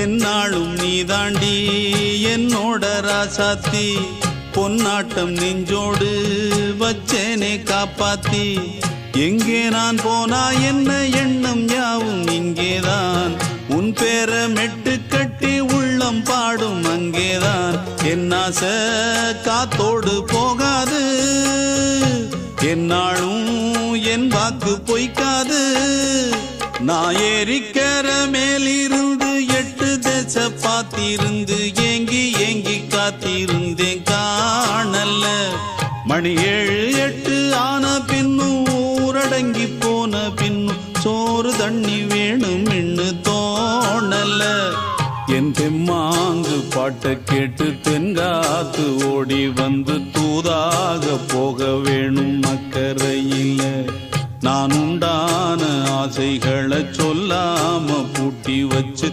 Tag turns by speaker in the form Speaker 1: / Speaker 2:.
Speaker 1: என்னாலும் நீதாண்டி என்னோட ராசாத்தி பொன்னாட்டம் நெஞ்சோடு வச்சேனே காப்பாத்தி எங்கே நான் போனா என்ன எண்ணம் யாவும் இங்கேதான் உன் பேர மெட்டு கட்டி உள்ளம் பாடும் அங்கேதான் என் ஆசை காத்தோடு போகாது என்னாலும் என் வாக்கு பொய்க்காது நான் ஏறிக்கிற மேலிருந்து 8 தேச பார்த்திருந்து ஏங்கி ஏங்கி காத்திருந்தேன் காணல்ல மணி 7 8 ஆன பின்னும் ஊரடங்கி போன பின்னும் சோறு தண்ணி வேணும் என்று தோணல என் தெம்மாங்கு பாட்டை கேட்டு தென்காத்து ஓடி வந்து தூதாக போக வேணும் அக்கறையில் நான் உண்டான ஆசைகளை சொல்லாம பூட்டி வச்சு